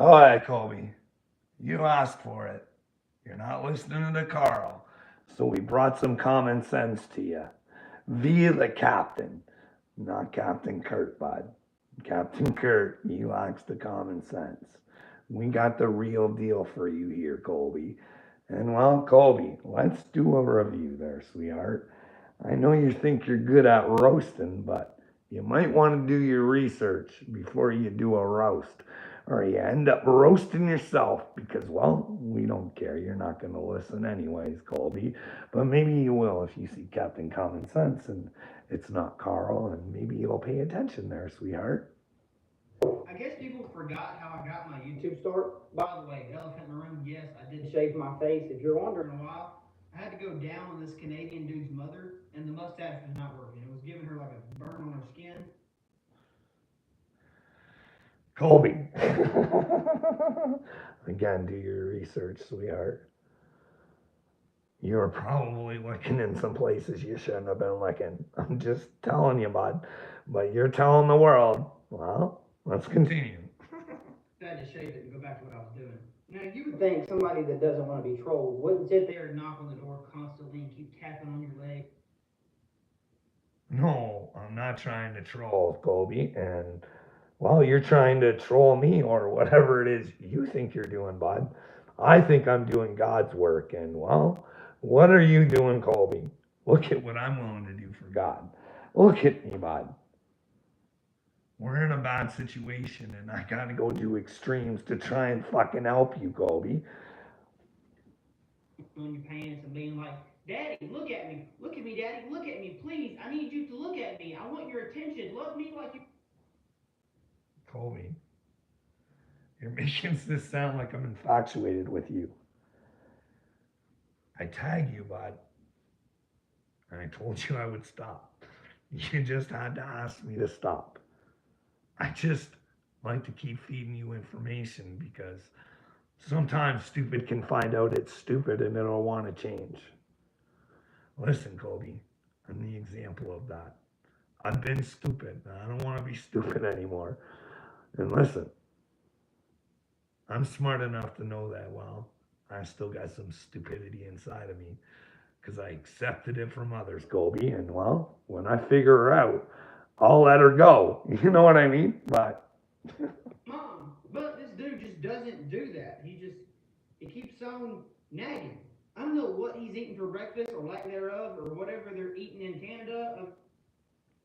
All right, Colby. You asked for it. You're not listening to Carl. So we brought some common sense to you. Via the captain. Not Captain Kurt, bud. Captain Kurt, he lacks the common sense. We got the real deal for you here, Colby. And well, Colby, let's do a review there, sweetheart. I know you think you're good at roasting, but you might want to do your research before you do a roast, or you end up roasting yourself because, well, we don't care. You're not going to listen anyways, Colby. But maybe you will if you see Captain Common Sense and it's not Carl, and maybe you'll pay attention there, sweetheart. I guess people forgot how I got my YouTube start. By the way, elephant in the room, yes, I did shave my face. If you're wondering why, I had to go down on this Canadian dude's mother, and the mustache was not working. It was giving her like a burn on her skin. Colby. Again, do your research, sweetheart. You're probably looking in some places you shouldn't have been looking. I'm just telling you, bud. But you're telling the world. Well, let's continue. I had to shave it and go back to what I was doing. Now, you would think somebody that doesn't want to be trolled wouldn't sit there and knock on the door constantly and keep tapping on your leg. No, I'm not trying to troll, Colby. And, well, you're trying to troll me or whatever it is you think you're doing, bud. I think I'm doing God's work. And, well, what are you doing, Colby? Look at what I'm willing to do for God. Look at me, bud. We're in a bad situation, and I gotta go do extremes to try and fucking help you, Colby. On your pants and being like, Daddy, look at me, Daddy, look at me, please. I need you to look at me. I want your attention. Love me like you. Colby, you're making this sound like I'm infatuated with you. I tag you, bud, and I told you I would stop. You just had to ask me to stop. I just like to keep feeding you information because sometimes stupid can find out it's stupid and it'll want to change. Listen, Colby, I'm the example of that. I've been stupid. I don't want to be stupid anymore. And listen, I'm smart enough to know that, well, I still got some stupidity inside of me because I accepted it from others, Colby. And, well, when I figure her out, I'll let her go. You know what I mean? But Mom, but this dude just doesn't do that. He keeps on nagging. I don't know what he's eating for breakfast or lack thereof or whatever they're eating in Canada.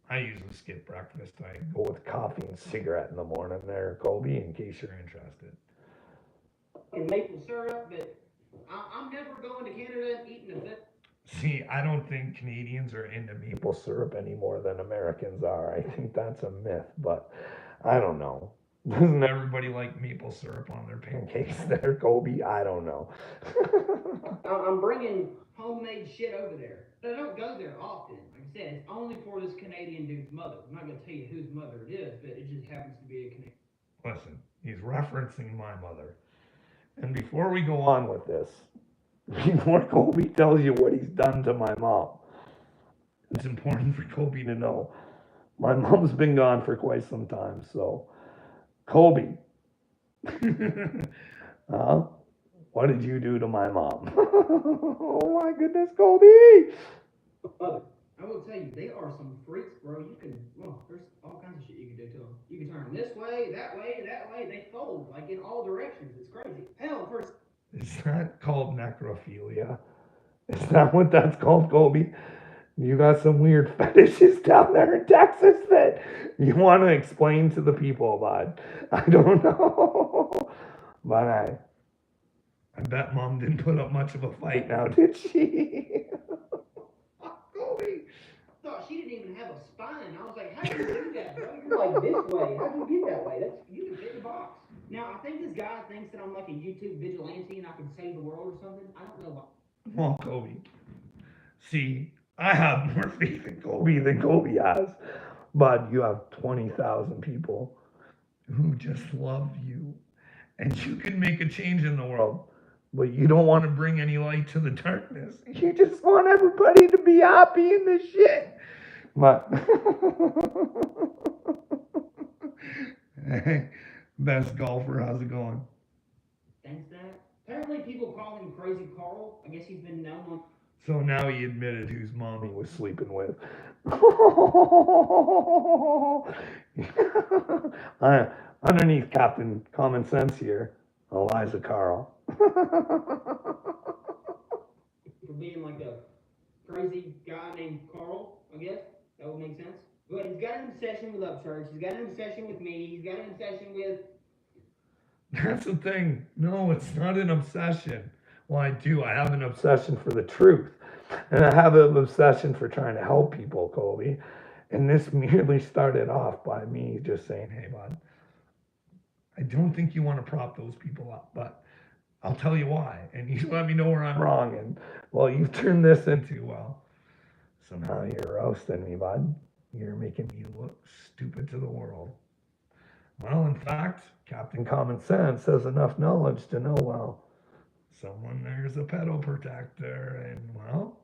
I usually skip breakfast. I go with coffee and cigarette in the morning there, Colby, in case you're interested. And maple syrup, but I'm never going to Canada and eating a bit. See, I don't think Canadians are into maple syrup any more than Americans are. I think that's a myth, but I don't know. Doesn't everybody like maple syrup on their pancakes there, Colby? I don't know. I'm bringing homemade shit over there. But I don't go there often. Like I said, it's only for this Canadian dude's mother. I'm not going to tell you whose mother it is, but it just happens to be a Canadian. Listen, he's referencing my mother. And before we go on with this, before Colby tells you what he's done to my mom, it's important for Colby to know my mom's been gone for quite some time. So, Colby, uh, what did you do to my mom? Oh my goodness, Colby! Mother, I will tell you, they are some freaks, bro. There's all kinds of shit you can do to them. You can turn them this way, that way, that way. They fold like in all directions. It's crazy. Hell, first. Is that called necrophilia? Is that what that's called, Colby? You got some weird fetishes down there in Texas that you want to explain to the people about. I don't know. But I bet mom didn't put up much of a fight now, did she? Colby. Thought she didn't even have a spine. I was like, how do you do that, bro? You're like this way. How do you get that way? That's you can fit the box. Now I think this guy thinks that I'm like a YouTube vigilante and I can save the world or something. I don't know why. Well, Colby, see, I have more faith in Colby than Colby has. But you have 20,000 people who just love you. And you can make a change in the world. But you don't want to bring any light to the darkness. You just want everybody to be happy in this shit. But Best golfer, how's it going? Thanks that. Apparently, people call him Crazy Carl. I guess he's been known on. So now he admitted whose mom he was sleeping with. Underneath Captain Common Sense here, Eliza Carl. For being like a crazy guy named Carl, I guess. That would make sense. But he's got an obsession with Upchurch. He's got an obsession with me. He's got an obsession with. That's the thing. No, it's not an obsession. Well, I do. I have an obsession for the truth. And I have an obsession for trying to help people, Colby. And this merely started off by me just saying, hey, bud, I don't think you want to prop those people up, but I'll tell you why. And you let me know where I'm wrong. And well, you've turned this into, well, somehow you're roasting me, bud. You're making me look stupid to the world. Well, in fact, Captain Common Sense has enough knowledge to know, well, someone there's a pedo protector, and well,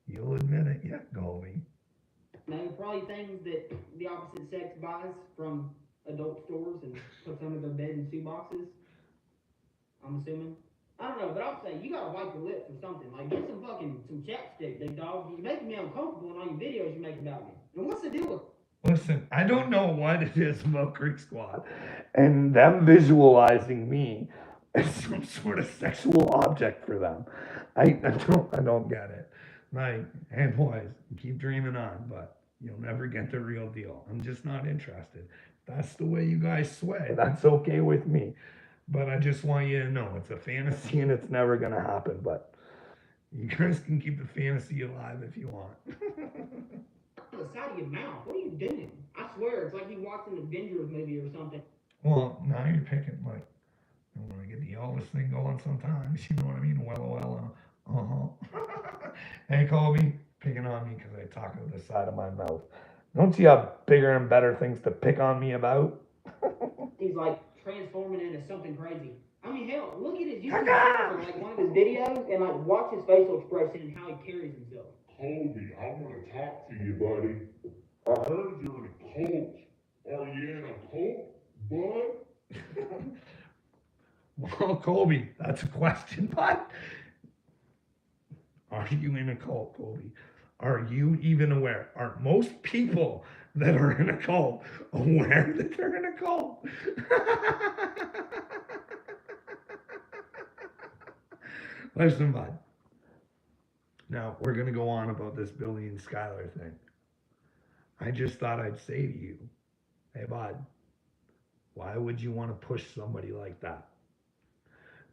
you'll admit it yet, Goldie. Now, probably things that the opposite sex buys from adult stores and puts under their bed in shoe boxes. I'm assuming. I don't know, but I'm saying you gotta wipe your lips or something. Like get some chapstick, big dog. You're making me uncomfortable in all your videos you make about me. And what's the deal with? Listen, I don't know what it is about Creek Squad and them visualizing me as some sort of sexual object for them. I don't get it. Like, hey boys, keep dreaming on, but you'll never get the real deal. I'm just not interested. That's the way you guys sway. That's okay with me. But I just want you to know it's a fantasy and it's never gonna happen. But you guys can keep the fantasy alive if you want. The side of your mouth. What are you doing? I swear, it's like you watched an Avengers movie or something. Well, now you're picking like I want to get the Elvis thing going sometimes. You know what I mean? Well, hey, Colby, picking on me because I talk out the side of my mouth. Don't you have bigger and better things to pick on me about? He's like transforming into something crazy. I mean, hell, look at his YouTube channel, like one of his videos, and like watch his facial expression and how he carries himself. Colby, I want to talk to you, buddy. I heard you're in a cult. Are you in a cult, bud? Well, Colby, that's a question, bud. Are you in a cult, Colby? Are you even aware? Are most people that are in a cult aware that they're in a cult? Listen, bud. Now, we're going to go on about this Billy and Skylar thing. I just thought I'd say to you, hey, bud, why would you want to push somebody like that?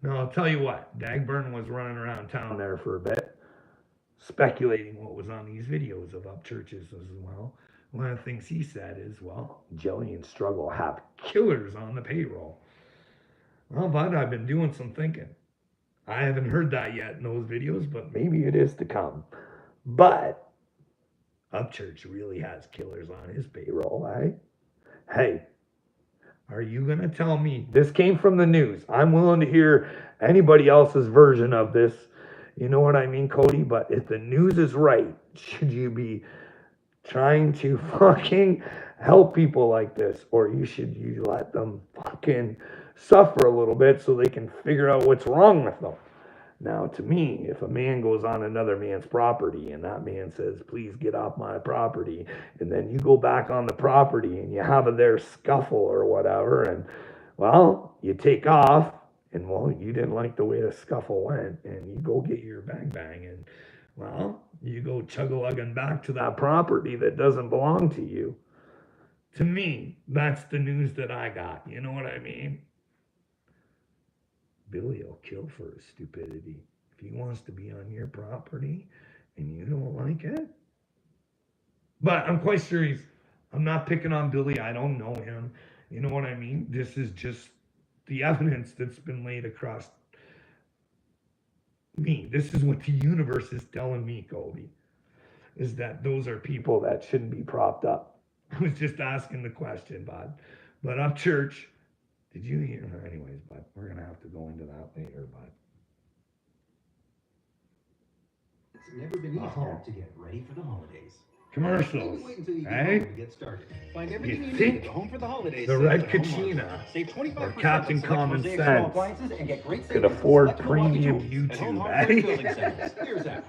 Now, I'll tell you what, Dagburn was running around town there for a bit, speculating what was on these videos of Upchurches as well. One of the things he said is, well, Jelly and Struggle have killers on the payroll. Well, bud, I've been doing some thinking. I haven't heard that yet in those videos, but maybe it is to come. But Upchurch really has killers on his payroll, eh? Hey, are you going to tell me this came from the news? I'm willing to hear anybody else's version of this. You know what I mean, Cody? But if the news is right, should you be trying to fucking help people like this? Or you let them fucking suffer a little bit so they can figure out what's wrong with them? Now, to me, if a man goes on another man's property and that man says, please get off my property, and then you go back on the property and you have a there scuffle or whatever, and well, you take off, and well, you didn't like the way the scuffle went, and you go get your bang bang, and well, you go chug-a-lugging back to that property that doesn't belong to you. To me, that's the news that I got. You know what I mean? Billy will kill for his stupidity. If he wants to be on your property and you don't like it. But I'm quite serious. I'm not picking on Billy. I don't know him. You know what I mean? This is just the evidence that's been laid across me. This is what the universe is telling me, Colby. Is that those are people that shouldn't be propped up. I was just asking the question, bud. But Upchurch, did you hear? Anyways, bud, we're going to have to go into that later, bud. It's never been easier to get ready for the holidays. Commercials, Wait until you get eh? home to get started. Find You everything you need think at the Home for the Holidays the sale Red at Home Kachina Hardware. Save 25% or on Captain select Common Mosaic Pro Sense appliances and get great could savings on afford select Milwaukee premium tools at Home YouTube, Hardware eh? Building Centers. Here's how.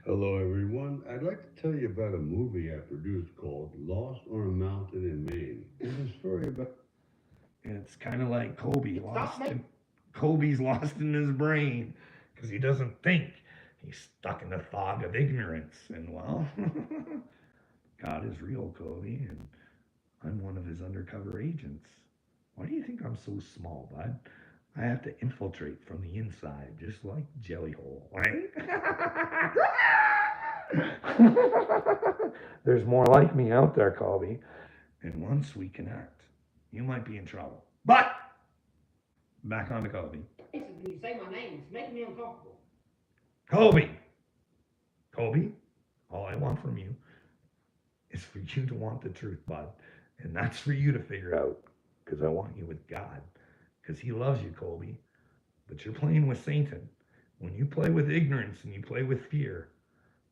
Hello, everyone. I'd like to tell you about a movie I produced called Lost on a Mountain in Maine. It's a story about. It's kind of like Kobe Stop making. Kobe's lost in his brain because he doesn't think. He's stuck in the fog of ignorance. And well, God is real, Kobe, and I'm one of his undercover agents. Why do you think I'm so small, bud? I have to infiltrate from the inside, just like Jelly Hole, right? There's more like me out there, Kobe. And once we connect, you might be in trouble. But back on to Kobe. When you say my name, it's making me uncomfortable. Kobe, all I want from you is for you to want the truth, bud. And that's for you to figure out. Because I want you with God. Because he loves you, Kobe. But you're playing with Satan. When you play with ignorance and you play with fear,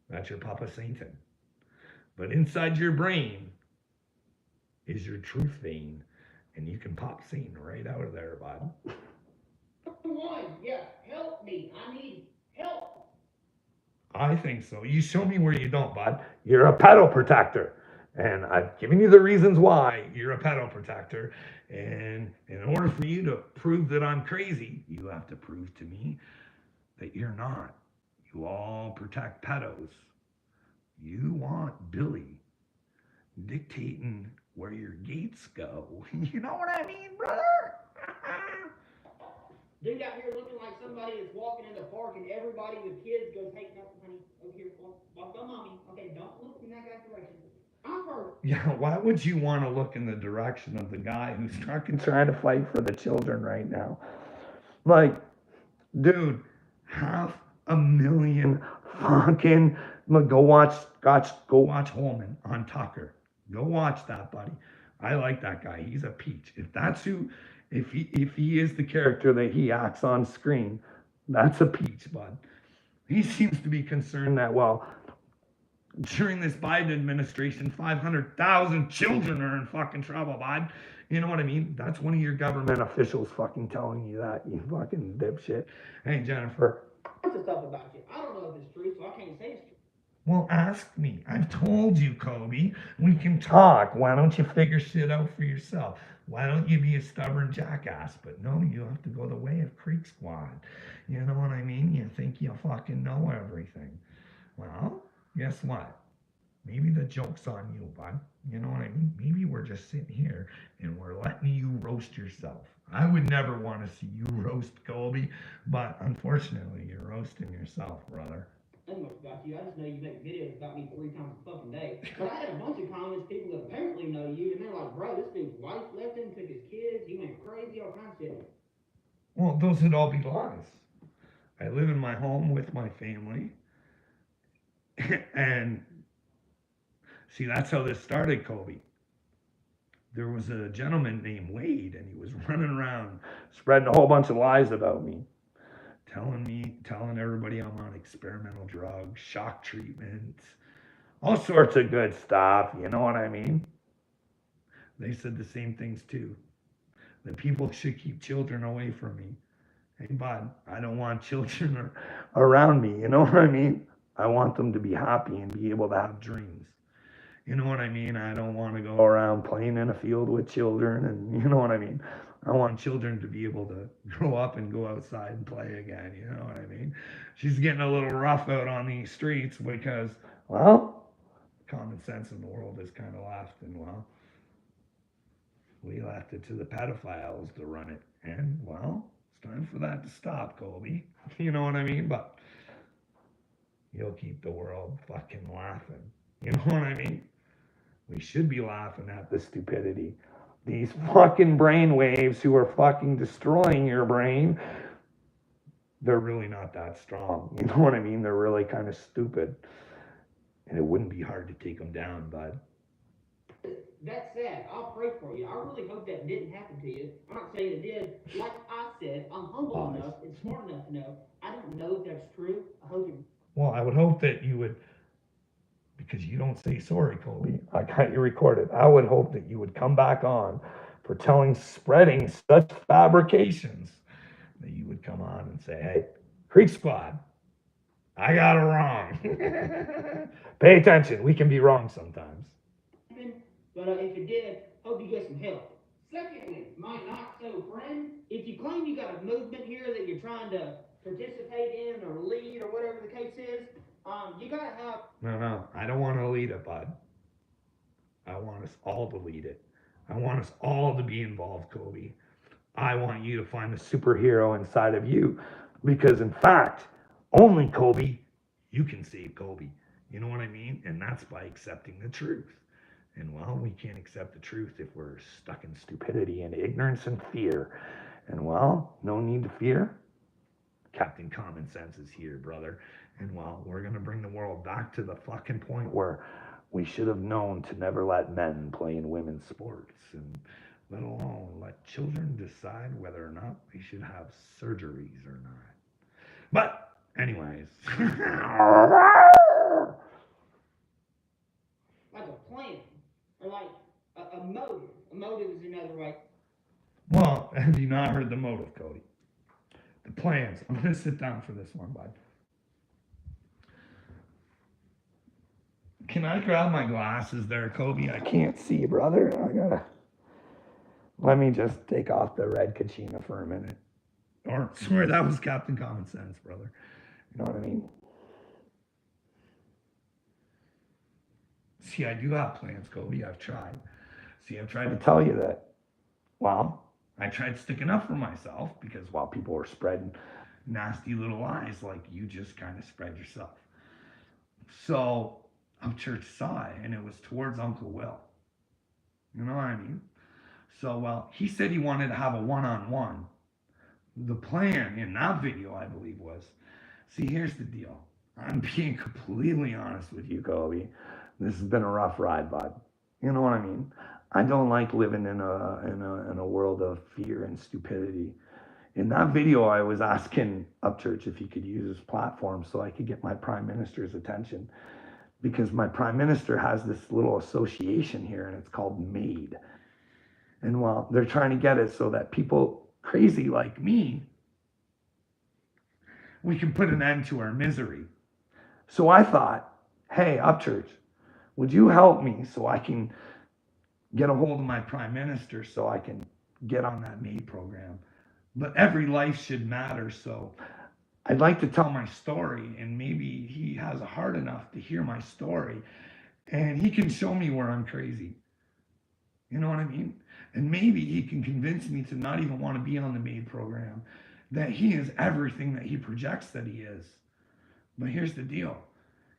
that's your Papa Satan. But inside your brain is your truth vein. And you can pop Satan right out of there, bud. One, yeah, help me. I need help. I think so. You show me where you don't, bud. You're a pedal protector. And I've given you the reasons why you're a pedal protector. And in order for you to prove that I'm crazy, you have to prove to me that you're not. You all protect pedos. You want Billy dictating where your gates go. You know what I mean, brother? Dude out here looking like somebody that's walking in the park and everybody with kids goes, hey, no, honey, over here, walk on mommy. Okay, don't look in that guy's direction. I'm perfect. Yeah, why would you want to look in the direction of the guy who's fucking trying to fight for the children right now? Like, dude, 500,000 fucking go watch Holman on Tucker. Go watch that, buddy. I like that guy. He's a peach. If that's who, if he is the character that he acts on screen, that's a peach, bud. He seems to be concerned that, well, during this Biden administration, 500,000 children are in fucking trouble, bud. You know what I mean? That's one of your government officials fucking telling you that, you fucking dipshit. Hey, Jennifer. Bunch of stuff about you. I don't know if it's true, so I can't say it's true. Well, ask me. I've told you, Kobe. We can talk. Why don't you figure shit out for yourself? Why don't you be a stubborn jackass? But no, you have to go the way of Creek Squad. You know what I mean? You think you fucking know everything. Well, guess what? Maybe the joke's on you, bud. You know what I mean? Maybe we're just sitting here and we're letting you roast yourself. I would never want to see you roast Kobe, but unfortunately, you're roasting yourself, brother. I don't know much about you. I just know you make videos about me 3 times a fucking day. But I had a bunch of comments, people that apparently know you, and they're like, bro, this dude's wife left him, took his kids, he went crazy, all kinds of shit. Well, those would all be lies. I live in my home with my family. And see, that's how this started, Kobe. There was a gentleman named Wade, and he was running around spreading a whole bunch of lies about me. Telling everybody I'm on experimental drugs, shock treatment, all sorts of good stuff. You know what I mean? They said the same things too. That people should keep children away from me. Hey, bud, I don't want children around me. You know what I mean? I want them to be happy and be able to have dreams. You know what I mean? I don't want to go around playing in a field with children, and you know what I mean? I want children to be able to grow up and go outside and play again. You know what I mean? She's getting a little rough out on these streets because, well, common sense in the world is kind of left, and well, we left it to the pedophiles to run it. And well, it's time for that to stop, Kobe. You know what I mean? But you'll keep the world fucking laughing. You know what I mean? We should be laughing at the stupidity. These fucking brain waves who are fucking destroying your brain, they're really not that strong. You know what I mean? They're really kind of stupid. And it wouldn't be hard to take them down, bud. That's sad. I'll pray for you. I really hope that didn't happen to you. I'm not saying it did. Like I said, I'm humble enough and smart enough to know. I don't know if that's true. I hope it. Well, I would hope that you would because you don't say sorry, Kobe. I got you recorded. I would hope that you would come back on for spreading such fabrications, that you would come on and say, hey, Creek Squad, I got it wrong. Pay attention. We can be wrong sometimes. But if it did, hope you get some help. Secondly, my not so friend, if you claim you got a movement here that you're trying to participate in or lead or whatever the case is, you gotta have. No, I don't want to lead it, bud. I want us all to lead it. I want us all to be involved, Kobe. I want you to find the superhero inside of you, because in fact, only Kobe, you can save Kobe. You know what I mean? And that's by accepting the truth. And well, we can't accept the truth if we're stuck in stupidity and ignorance and fear. And well, no need to fear. Captain Common Sense is here, brother. And well, we're going to bring the world back to the fucking point where we should have known to never let men play in women's sports, and let alone let children decide whether or not they should have surgeries or not. But anyways. Like a plan, or like a motive. A motive is another way. Well, have you not heard the motive, Cody? The plans. I'm going to sit down for this one, bud. Can I grab my glasses there, Kobe? I can't see, brother. Let me just take off the red Kachina for a minute. Or, swear, that was Captain Common Sense, brother. You know what I mean? See, I do have plans, Kobe. I've tried. See, I've tried to tell you that, well, I tried sticking up for myself because while people were spreading nasty little lies like you just kind of spread yourself. So, Upchurch saw it, and it was towards Uncle Will. You know what I mean? So, well, he said he wanted to have a one-on-one. The plan in that video, I believe, was, see, here's the deal. I'm being completely honest with you, Kobe. This has been a rough ride, bud. You know what I mean? I don't like living in a world of fear and stupidity. In that video, I was asking Upchurch if he could use his platform so I could get my Prime Minister's attention. Because my Prime Minister has this little association here, and it's called MAID. And well, they're trying to get it so that people crazy like me, we can put an end to our misery. So I thought, hey, Upchurch, would you help me so I can get a hold of my Prime Minister so I can get on that MAID program? But every life should matter, so I'd like to tell my story, and maybe he has a heart enough to hear my story, and he can show me where I'm crazy. You know what I mean? And maybe he can convince me to not even want to be on the MAID program, that he is everything that he projects that he is. But here's the deal.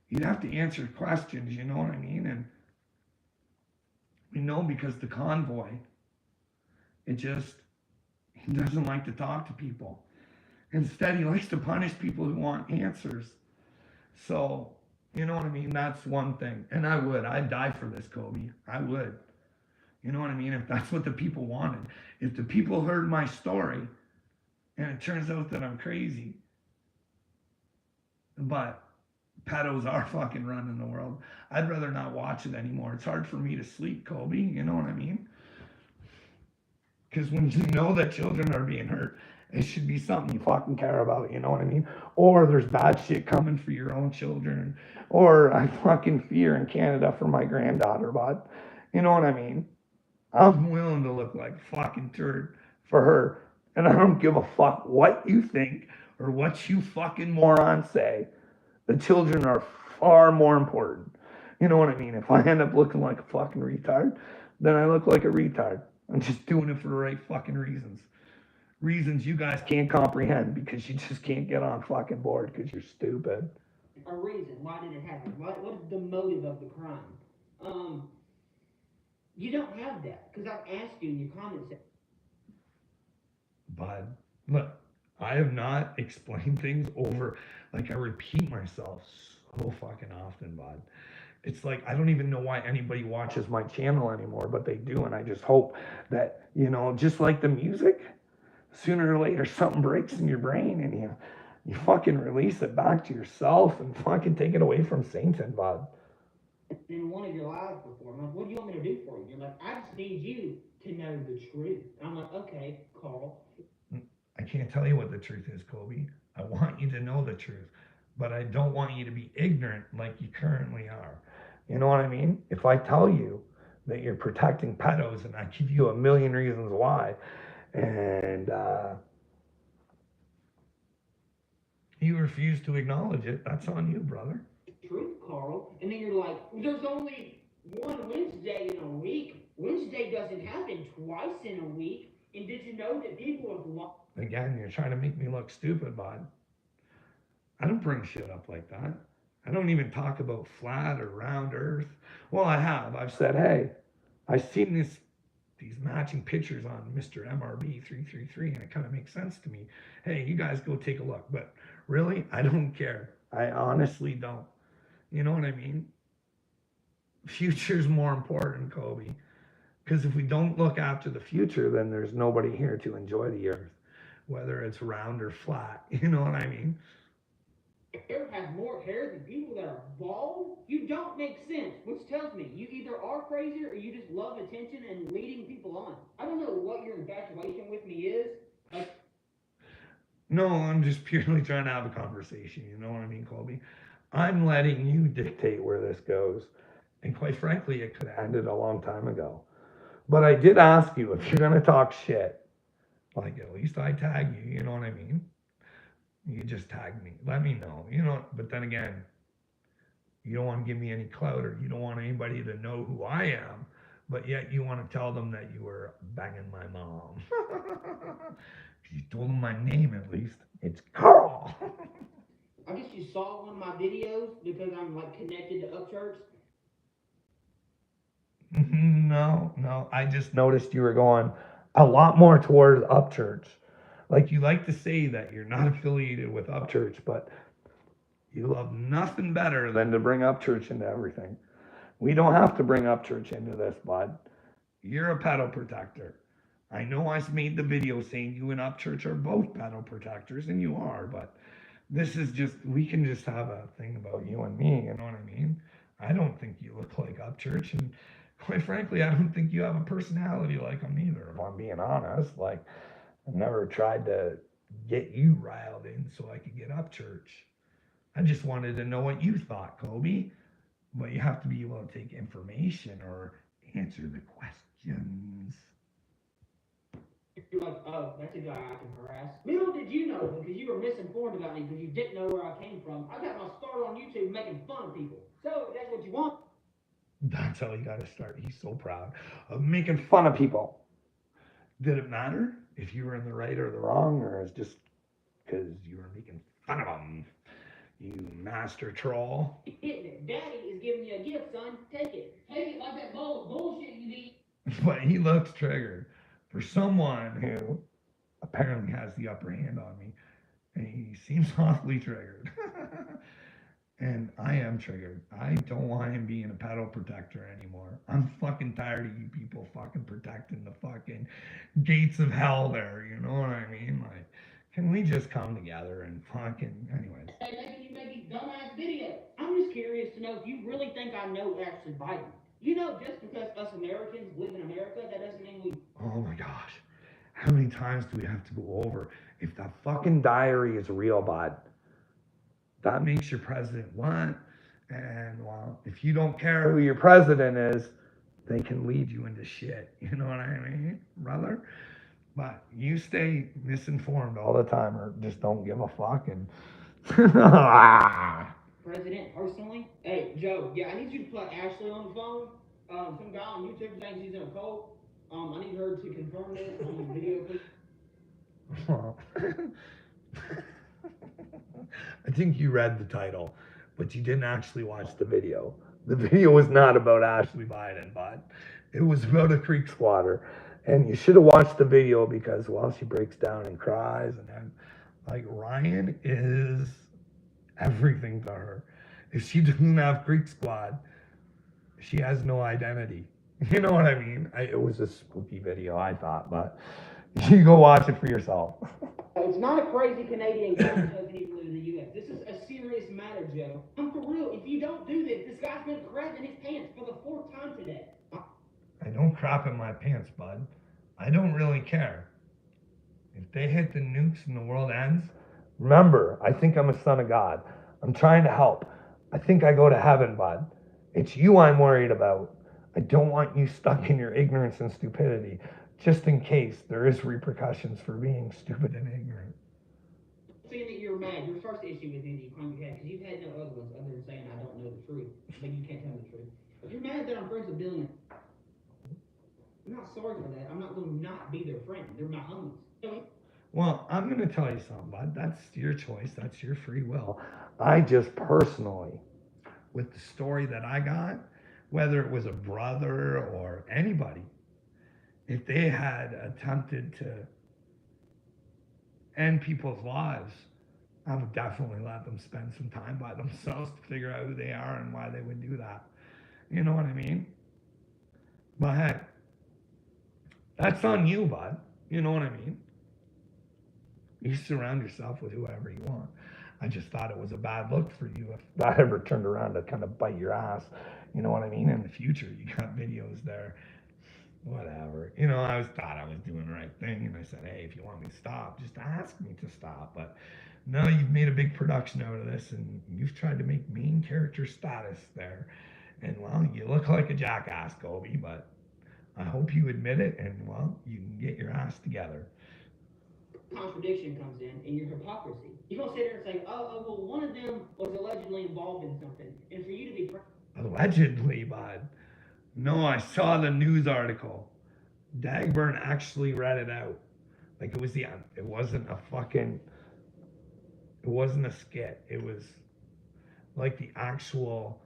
You'd have to answer questions, you know what I mean? And we know because the convoy, he doesn't like to talk to people. Instead, he likes to punish people who want answers. So, you know what I mean? That's one thing. And I'd die for this, Kobe. I would. You know what I mean? If that's what the people wanted. If the people heard my story, and it turns out that I'm crazy, but pedos are fucking running the world, I'd rather not watch it anymore. It's hard for me to sleep, Kobe. You know what I mean? Because when you know that children are being hurt, it should be something you fucking care about, you know what I mean? Or there's bad shit coming for your own children. Or I fucking fear in Canada for my granddaughter, but you know what I mean? I'm willing to look like a fucking turd for her. And I don't give a fuck what you think or what you fucking morons say. The children are far more important. You know what I mean? If I end up looking like a fucking retard, then I look like a retard. I'm just doing it for the right fucking reasons. Reasons you guys can't comprehend because you just can't get on fucking board because you're stupid. A reason. Why did it happen? What is the motive of the crime? You don't have that because I've asked you in your comments. Bud, look, I have not explained things over, like I repeat myself so fucking often, bud. It's like, I don't even know why anybody watches my channel anymore, but they do. And I just hope that, you know, just like the music, sooner or later something breaks in your brain and you fucking release it back to yourself and fucking take it away from Satan, bud. in one of your lives before. I'm like, what do you want me to do for you? You're like, I just need you to know the truth. I'm like, okay, Carl. I can't tell you what the truth is, Kobe. I want you to know the truth, but I don't want you to be ignorant like you currently are. You know what I mean? If I tell you that you're protecting pedos and I give you a million reasons why, and you refuse to acknowledge it, that's on you, brother. Truth, Carl. And then you're like, there's only one Wednesday in a week. Wednesday doesn't happen twice in a week. And did you know that people have Again, you're trying to make me look stupid, bud. I don't bring shit up like that. I don't even talk about flat or round earth. Well, I have. I've said, hey, I've seen these matching pictures on Mr. MRB 333, and it kind of makes sense to me. Hey, you guys go take a look. But really, I don't care. I honestly don't. You know what I mean? Future's more important, Kobe. Because if we don't look after the future, then there's nobody here to enjoy the earth, whether it's round or flat. You know what I mean? hair have more hair than people that are bald? You don't make sense, which tells me you either are crazy or you just love attention and leading people on. I don't know what your infatuation with me is. No, I'm just purely trying to have a conversation. You know what I mean, Colby? I'm letting you dictate where this goes. And quite frankly, it could have ended a long time ago. But I did ask you if you're going to talk shit, like at least I tag you. You know what I mean? You just tag me. Let me know. You know, but then again, you don't want to give me any clout or you don't want anybody to know who I am, but yet you want to tell them that you were banging my mom. You told them my name at least. It's Carl. I guess you saw one of my videos because I'm like connected to Upchurch. No. I just noticed you were going a lot more towards Upchurch. Like you like to say that you're not affiliated with Upchurch, but you love nothing better than to bring Upchurch into everything. We don't have to bring Upchurch into this, bud. You're a pedal protector. I know I made the video saying you and Upchurch are both pedal protectors, and you are, but this is just, we can just have a thing about you and me, you know what I mean? I don't think you look like Upchurch, and quite frankly, I don't think you have a personality like them either, if I'm being honest. Like, I've never tried to get you riled in so I could get Upchurch. I just wanted to know what you thought, Kobe. But you have to be able to take information or answer the questions. You're like, oh, that's a guy I can harass. Little did you know, because you were misinformed about me because you didn't know where I came from. I got my start on YouTube making fun of people. So if that's what you want. That's how you got to start. He's so proud of making fun of people. Did it matter if you were in the right or the wrong, or is just because you were making fun of them? You master troll. Hitting it. Daddy is giving you a gift, son. Take it. Take it like that bowl of bullshit you eat. But he looks triggered. For someone who apparently has the upper hand on me, and he seems awfully triggered. And I am triggered. I don't want him being a pedal protector anymore. I'm fucking tired of you people fucking protecting the fucking gates of hell there. You know what I mean? Like, can we just come together and fucking, anyways. Making you make these dumbass videos. I'm just curious to know if you really think I know Ashley Biden. You know, just because us Americans live in America, that doesn't mean we. Oh my gosh. How many times do we have to go over? If that fucking diary is real, bud, that makes your president what? And well, if you don't care who your president is, they can lead you into shit. You know what I mean, brother? But you stay misinformed all the time or just don't give a fuck and President personally? Hey, Joe, yeah, I need you to put Ashley on the phone. Some guy on YouTube thinks she's in a cult. I need her to confirm this on the video, please. I think you read the title, but you didn't actually watch the video. The video was not about Ashley Biden, but it was about a creek squatter. And you should have watched the video because, well, she breaks down and cries. And then, like, Ryan is everything to her. If she doesn't have Creek Squad, she has no identity. You know what I mean? It was a spooky video, I thought, but you go watch it for yourself. It's not a crazy Canadian guy who doesn't even live in the U.S. This is a serious matter, Joe. I'm for real. If you don't do this guy's gonna crap in his pants for the 4th time today. I don't crap in my pants, bud. I don't really care. If they hit the nukes and the world ends, remember, I think I'm a son of God. I'm trying to help. I think I go to heaven, bud. It's you I'm worried about. I don't want you stuck in your ignorance and stupidity, just in case there is repercussions for being stupid and ignorant. Saying that you're mad, your first issue with me that you claim you had, because you've had no other ones other than saying I don't know the truth, but you can't tell me the truth. If you're mad that I'm friends with Billy, I'm not sorry for that. I'm not going to not be their friend. They're my homies. Well, I'm going to tell you something, bud. That's your choice. That's your free will. I just personally, with the story that I got, whether it was a brother or anybody, if they had attempted to end people's lives, I would definitely let them spend some time by themselves to figure out who they are and why they would do that. You know what I mean? But hey, that's on you, bud. You know what I mean? You surround yourself with whoever you want. I just thought it was a bad look for you if that ever turned around to kind of bite your ass. You know what I mean? In the future, you got videos there. Whatever. You know, I thought I was doing the right thing, and I said, hey, if you want me to stop, just ask me to stop. But no, you've made a big production out of this, and you've tried to make main character status there. And, well, you look like a jackass, Colby, but I hope you admit it, and, well, you can get your ass together. Contradiction comes in your hypocrisy. You're going to sit there and say, oh, well, one of them was allegedly involved in something. And for you to be... Allegedly, bud. No, I saw the news article. Dagburn actually read it out. Like, it wasn't a skit. It was like the actual...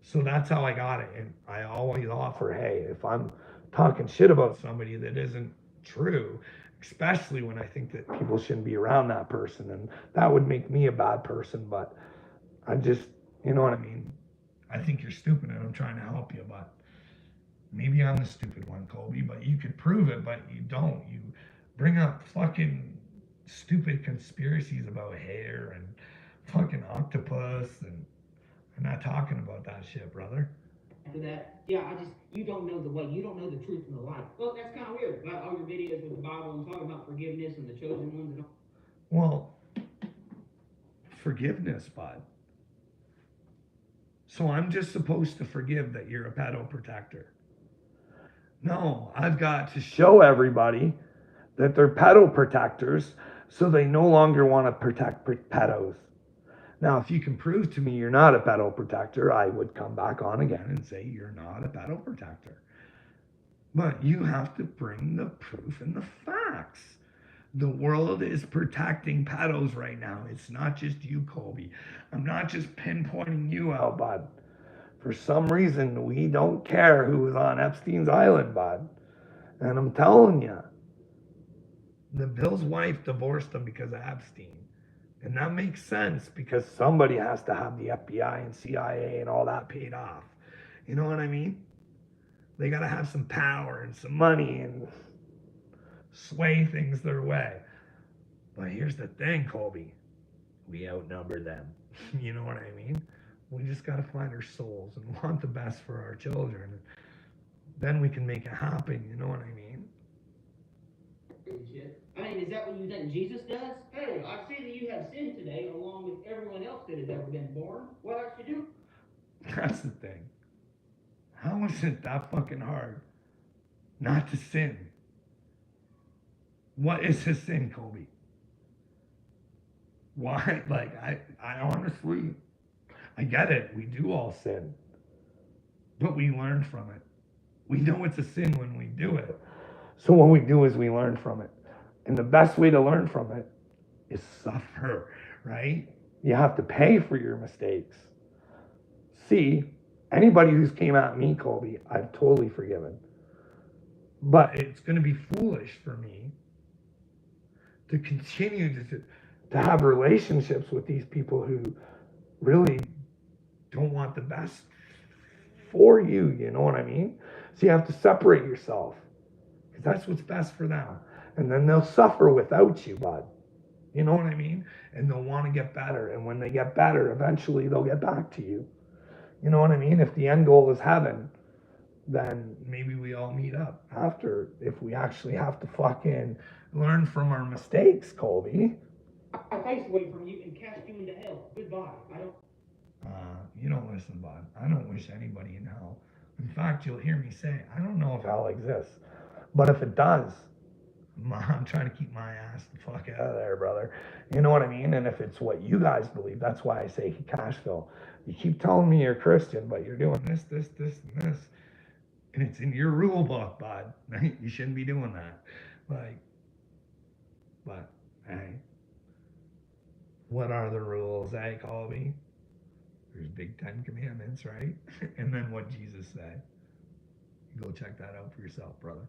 So that's how I got it. And I always offer, hey, if I'm talking shit about somebody that isn't true, especially when I think that people shouldn't be around that person, and that would make me a bad person, but I just, you know what I mean? I think you're stupid and I'm trying to help you, but maybe I'm the stupid one, Colby, but you could prove it, but you don't. You bring up fucking stupid conspiracies about hair and fucking octopus, and I'm not talking about that shit, brother. After that, yeah, you don't know the way, you don't know the truth from the light. Well, that's kind of weird, about all your videos with the Bible and talking about forgiveness and the chosen ones and all. Well, forgiveness, bud. So I'm just supposed to forgive that you're a pedo protector. No, I've got to show everybody that they're pedo protectors so they no longer want to protect pedos. Now, if you can prove to me you're not a pedo protector, I would come back on again and say you're not a pedo protector. But you have to bring the proof and the facts. The world is protecting pedos right now. It's not just you, Colby. I'm not just pinpointing you out, bud. For some reason, we don't care who was on Epstein's island, bud. And I'm telling you, Bill's wife divorced him because of Epstein. And that makes sense because somebody has to have the FBI and CIA and all that paid off. You know what I mean? They got to have some power and some money and sway things their way. But here's the thing, Colby. We outnumber them. You know what I mean? We just got to find our souls and want the best for our children. Then we can make it happen. You know what I mean? I mean, is that what you think Jesus does? Hey, I see that you have sinned today along with everyone else that has ever been born. What else you do? That's the thing. How is it that fucking hard not to sin? What is a sin, Colby? Why? Like, I honestly, I get it. We do all sin. But we learn from it. We know it's a sin when we do it. So what we do is we learn from it. And the best way to learn from it is suffer, right? You have to pay for your mistakes. See, anybody who's came at me, Colby, I've totally forgiven. But it's going to be foolish for me to continue to have relationships with these people who really don't want the best for you, you know what I mean? So you have to separate yourself. That's what's best for them. And then they'll suffer without you, bud. You know what I mean? And they'll want to get better. And when they get better, eventually they'll get back to you. You know what I mean? If the end goal is heaven, then maybe we all meet up after if we actually have to fucking learn from our mistakes, Colby. My face away from you and cast you into hell. Goodbye. I don't. You don't listen, bud. I don't wish anybody in hell. In fact, you'll hear me say, I don't know if hell exists. But if it does, I'm trying to keep my ass the fuck out of there, brother. You know what I mean? And if it's what you guys believe, that's why I say Cashville. You keep telling me you're Christian, but you're doing this, and this. And it's in your rule book, bud. You shouldn't be doing that. Like, but, hey, what are the rules, eh, Colby? There's big 10 commandments, right? And then what Jesus said. Go check that out for yourself, brother.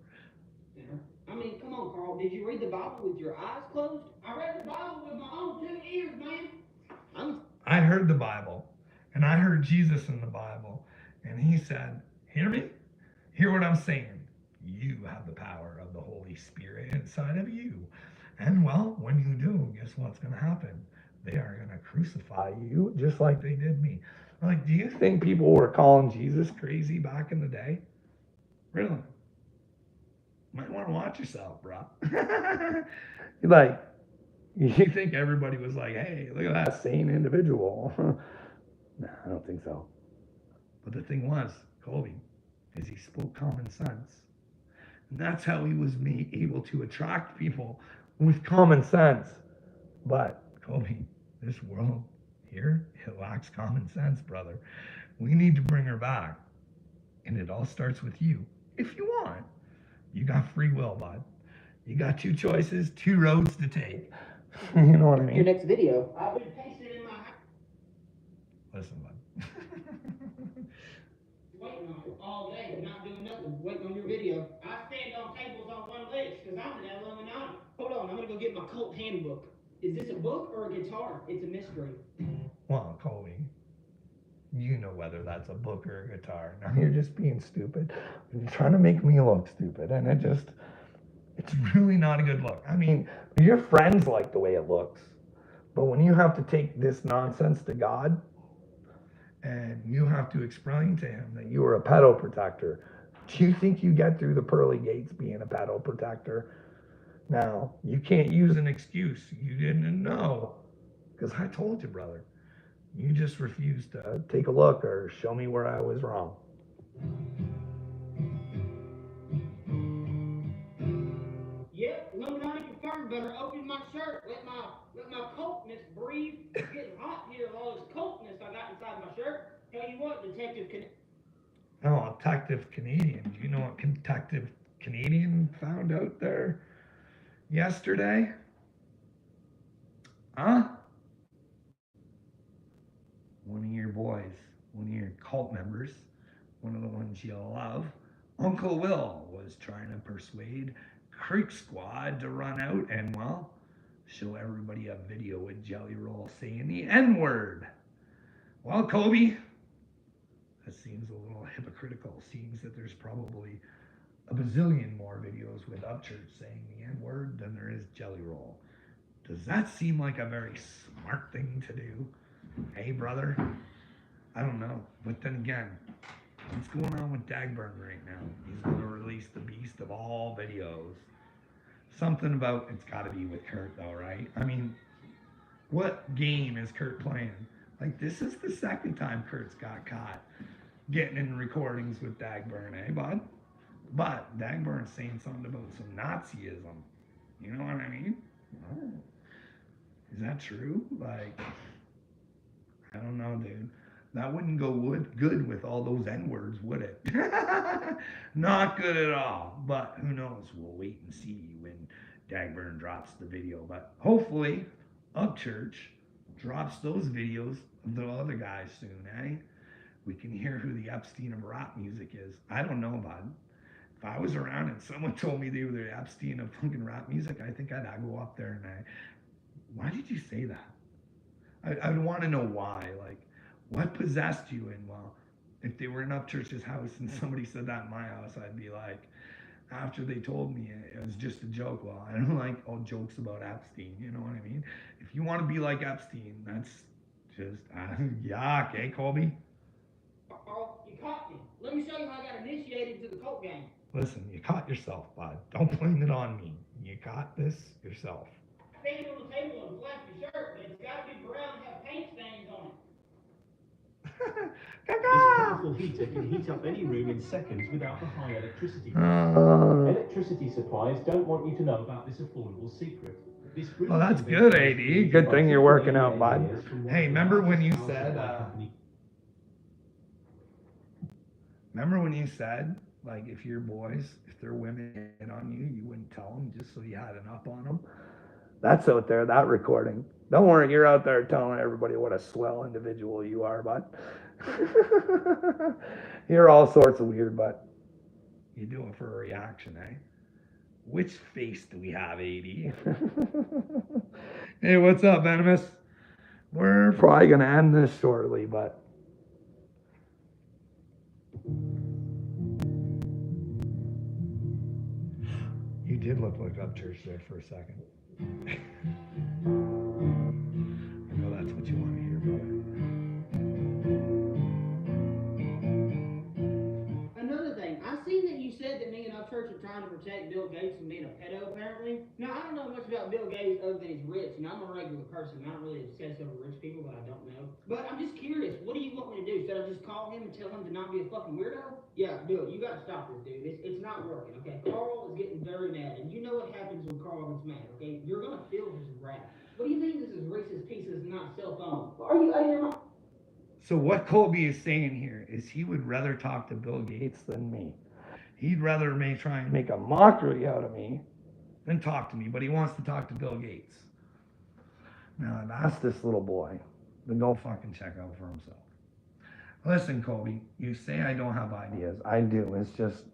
I mean, come on, Carl. Did you read the Bible with your eyes closed? I read the Bible with my own 2 ears, man. I heard the Bible, and I heard Jesus in the Bible, and he said, hear me? Hear what I'm saying. You have the power of the Holy Spirit inside of you. And well, when you do, guess what's going to happen? They are going to crucify you just like they did me. Like, do you think people were calling Jesus crazy back in the day? Really? Might want to watch yourself, bro. Like, you think everybody was like, hey, look at that sane individual. Nah, I don't think so. But the thing was, Colby, is he spoke common sense. And that's how he was able to attract people with common sense. But, Colby, this world here, it lacks common sense, brother. We need to bring her back. And it all starts with you. If you want. You got free will, bud. You got 2 choices, 2 roads to take. You know what I mean? Your next video. I've been pasting in my house. Listen, bud. Waiting on it all day, not doing nothing, waiting on your video. I stand on tables on one leg because I'm an Illuminati. Hold on, I'm gonna go get my cult handbook. Is this a book or a guitar? It's a mystery. Well, Colby, you know whether that's a book or a guitar. Now you're just being stupid. You're trying to make me look stupid, and it's really not a good look. I mean, your friends like the way it looks, but when you have to take this nonsense to God, and you have to explain to him that you are a pedo protector, do you think you get through the pearly gates being a pedo protector? Now, you can't use an excuse. You didn't know. Because I told you, brother. You just refused to take a look or show me where I was wrong. Yep, Illuminati confirmed. Better open my shirt. Let my cultness breathe. It's getting hot here with all this cultness I got inside my shirt. Tell you what, Oh, Detective Canadian. Do you know what Detective Canadian found out there yesterday? Huh? One of your boys, one of your cult members, one of the ones you love, Uncle Will was trying to persuade Creek Squad to run out and, well, show everybody a video with Jelly Roll saying the N-word. Well, Colby, that seems a little hypocritical, seeing that there's probably a bazillion more videos with Upchurch saying the N-word than there is Jelly Roll. Does that seem like a very smart thing to do? Hey, brother? I don't know. But then again, what's going on with Dagburn right now? He's going to release the beast of all videos. Something about it's got to be with Kurt, though, right? I mean, what game is Kurt playing? Like, this is the second time Kurt's got caught getting in recordings with Dagburn, eh, bud? But Dagburn's saying something about some Nazism. You know what I mean? Oh. Is that true? Like, I don't know, dude. That wouldn't go good with all those N-words, would it? Not good at all. But who knows? We'll wait and see when Dagburn drops the video. But hopefully, Upchurch drops those videos of the other guys soon, eh? We can hear who the Epstein of rap music is. I don't know, bud. If I was around and someone told me they were the Epstein of fucking rap music, I think I'd go up there and why did you say that? I'd want to know why. Like, what possessed you? And well, if they were in Upchurch's house and somebody said that in my house, I'd be like, after they told me it was just a joke. Well, I don't like all jokes about Epstein. You know what I mean? If you want to be like Epstein, that's just yuck, eh, Colby? Carl, you caught me. Let me show you how I got initiated to the cult game. Listen, you caught yourself, bud. Don't blame it on me. You got this yourself. Stand on the table and flash the shirt, but it's got to be brown and have paint stains on it. This powerful heater can heat up any room in seconds without the high electricity costs. Electricity suppliers don't want you to know about this affordable secret. This Well, that's good, AD. Good thing you're working out, bud. Hey, remember when you said, like, if your boys, if their women hit on you, you wouldn't tell them just so you had an up on them? That's out there, that recording. Don't worry, you're out there telling everybody what a swell individual you are, bud. You're all sorts of weird, but you do it for a reaction, eh? Which face do we have, AD? Hey, what's up, Venomous? We're probably going to end this shortly, but you did look like Upchurch there for a second. I know that's what you want to hear, brother. Another thing, I seen that you said that me and Upchurch are trying to protect Bill Gates from being a pedo, apparently. Now, I don't know much about Bill Gates other than he's rich, and I'm a regular person. I don't really obsess over rich people that I don't know. But I'm just curious, what do you want me to do? Should I just call him and tell him to not be a fucking weirdo? Yeah, Bill, you gotta stop this, dude. It's not working, okay? Carl is getting very mad, and you know what happens when Carl gets mad, okay? You're gonna feel his wrath. What do you mean this is racist pieces, not cell phone? Are you out of your mind? So what Colby is saying here is he would rather talk to Bill Gates than me. He'd rather try and make a mockery out of me than talk to me, but he wants to talk to Bill Gates. Now, I've asked this little boy to go fucking check out for himself. Listen, Colby, you say I don't have ideas. I do. It's just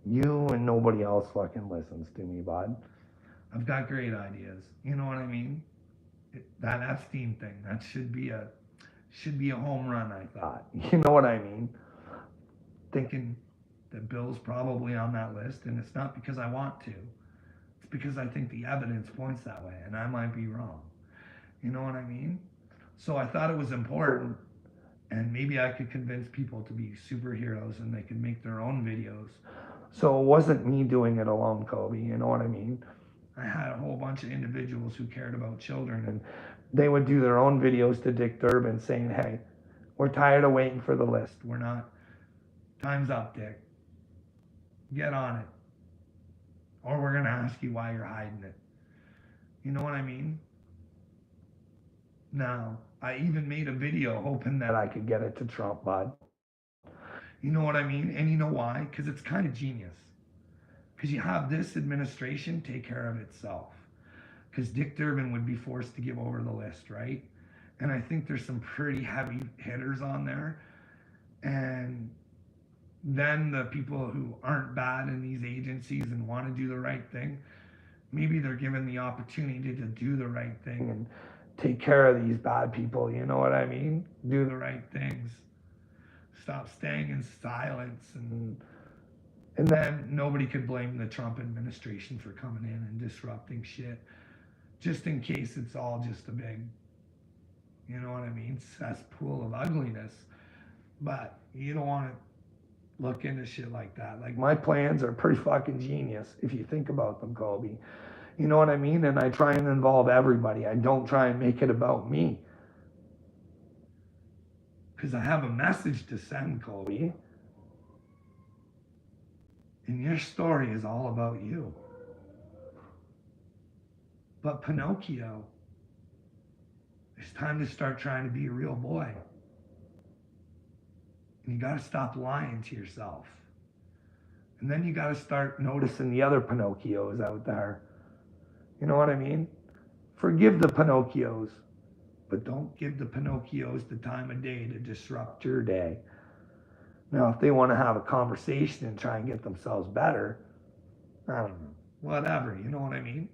you and nobody else fucking listens to me, bud. I've got great ideas. You know what I mean? That Epstein thing, that should be a home run, I thought. You know what I mean? Thinking that Bill's probably on that list, and it's not because I want to. It's because I think the evidence points that way, and I might be wrong. You know what I mean? So I thought it was important, and maybe I could convince people to be superheroes and they could make their own videos. So it wasn't me doing it alone, Colby, you know what I mean? I had a whole bunch of individuals who cared about children, and they would do their own videos to Dick Durbin saying, hey, we're tired of waiting for the list. We're not. Time's up, Dick. Get on it. Or we're going to ask you why you're hiding it. You know what I mean? Now, I even made a video hoping that I could get it to Trump, bud. You know what I mean? And you know why? Because it's kind of genius. Because you have this administration take care of itself. Because Dick Durbin would be forced to give over the list, right? And I think there's some pretty heavy hitters on there. And then the people who aren't bad in these agencies and want to do the right thing, maybe they're given the opportunity to do the right thing and take care of these bad people, you know what I mean? Do the right things. Stop staying in silence, and then nobody could blame the Trump administration for coming in and disrupting shit, just in case it's all just a big, you know what I mean, cesspool of ugliness. But you don't want to look into shit like that. Like, my plans are pretty fucking genius if you think about them, Colby. You know what I mean? And I try and involve everybody. I don't try and make it about me. Because I have a message to send, Colby. And your story is all about you. But Pinocchio, it's time to start trying to be a real boy. And you got to stop lying to yourself. And then you got to start noticing the other Pinocchios out there. You know what I mean? Forgive the Pinocchios, but don't give the Pinocchios the time of day to disrupt your day. Now, if they want to have a conversation and try and get themselves better, I don't know, whatever, you know what I mean?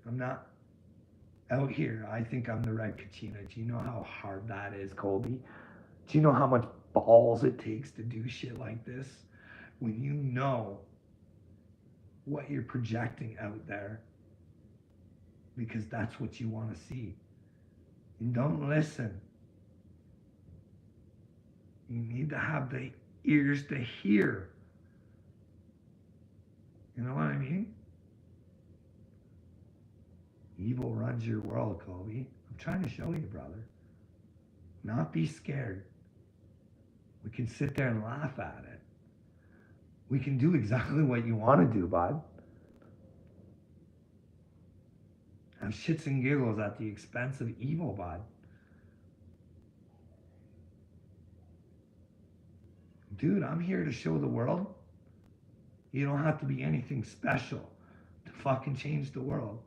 I'm not out here. I think I'm the Red Kachina. Do you know how hard that is, Colby? Do you know how much balls it takes to do shit like this? when you know what you're projecting out there, because that's what you want to see. And don't listen. You need to have the ears to hear. You know what I mean? Evil runs your world, Colby. I'm trying to show you, brother. Not be scared. We can sit there and laugh at it. We can do exactly what you want to do, bud. Have shits and giggles at the expense of evil, bud. Dude, I'm here to show the world you don't have to be anything special to fucking change the world.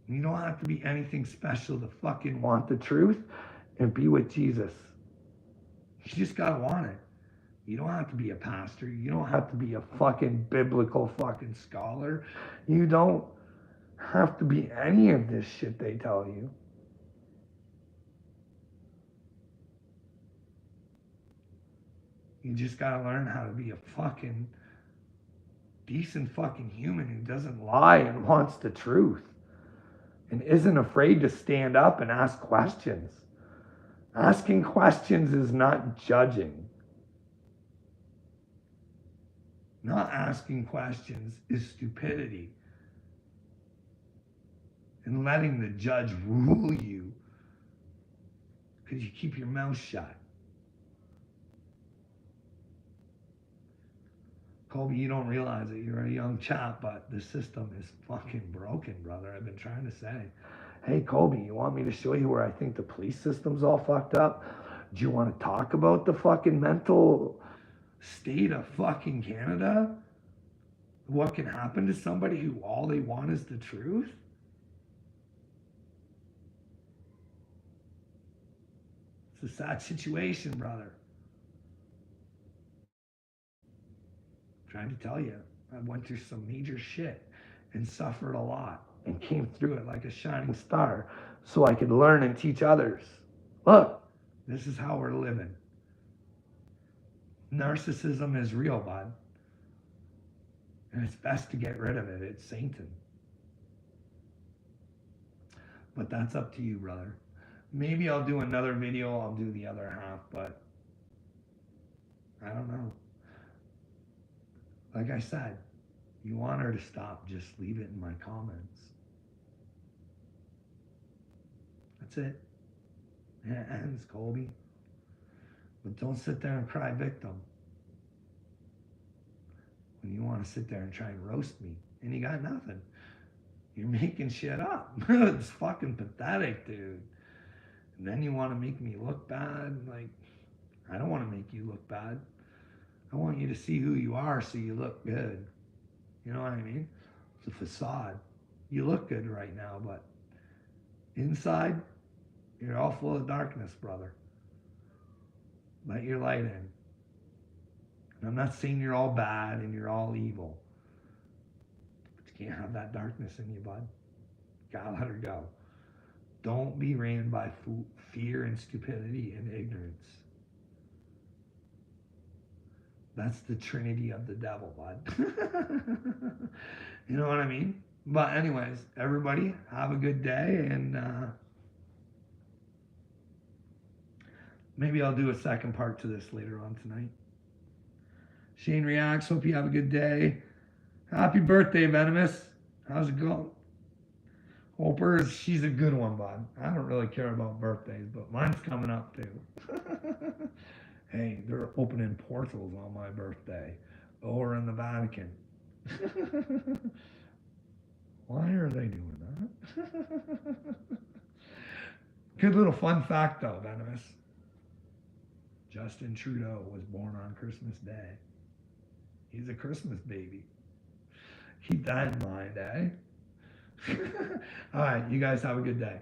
You don't have to be anything special to fucking want the truth and be with Jesus. You just gotta want it. You don't have to be a pastor. You don't have to be a fucking biblical fucking scholar. You don't have to be any of this shit they tell you. You just gotta learn how to be a fucking decent fucking human who doesn't lie and wants the truth and isn't afraid to stand up and ask questions. Asking questions is not judging. Not asking questions is stupidity. And letting the judge rule you because you keep your mouth shut. Colby, you don't realize it. You're a young chap, but the system is fucking broken, brother. I've been trying to say. Hey, Colby, you want me to show you where I think the police system's all fucked up? Do you want to talk about the fucking mental state of fucking Canada? What can happen to somebody who all they want is the truth? It's a sad situation, brother. I'm trying to tell you, I went through some major shit and suffered a lot and came through it like a shining star so I could learn and teach others. Look, this is how we're living. Narcissism is real, bud. And it's best to get rid of it. It's Satan. But that's up to you, brother. Maybe I'll do another video. I'll do the other half, but I don't know. Like I said, you want her to stop, just leave it in my comments. That's it. It ends, Colby. But don't sit there and cry victim when you want to sit there and try and roast me and you got nothing. You're making shit up. It's fucking pathetic, dude. And then you want to make me look bad. Like, I don't want to make you look bad. I want you to see who you are so you look good. You know what I mean? It's a facade. You look good right now, but inside, you're all full of darkness, brother. Let your light in. And I'm not saying you're all bad and you're all evil. But you can't have that darkness in you, bud. Gotta let her go. Don't be ran by fear and stupidity and ignorance. That's the trinity of the devil, bud. You know what I mean? But anyways, everybody, have a good day, and maybe I'll do a second part to this later on tonight. Shane Reacts, hope you have a good day. Happy birthday, Venomous. How's it going? Hope she's a good one, bud. I don't really care about birthdays, but mine's coming up too. Hey, they're opening portals on my birthday over in the Vatican. Why are they doing that? Good little fun fact though, Venomous. Justin Trudeau was born on Christmas Day. He's a Christmas baby. Keep that in mind, eh? All right, you guys have a good day.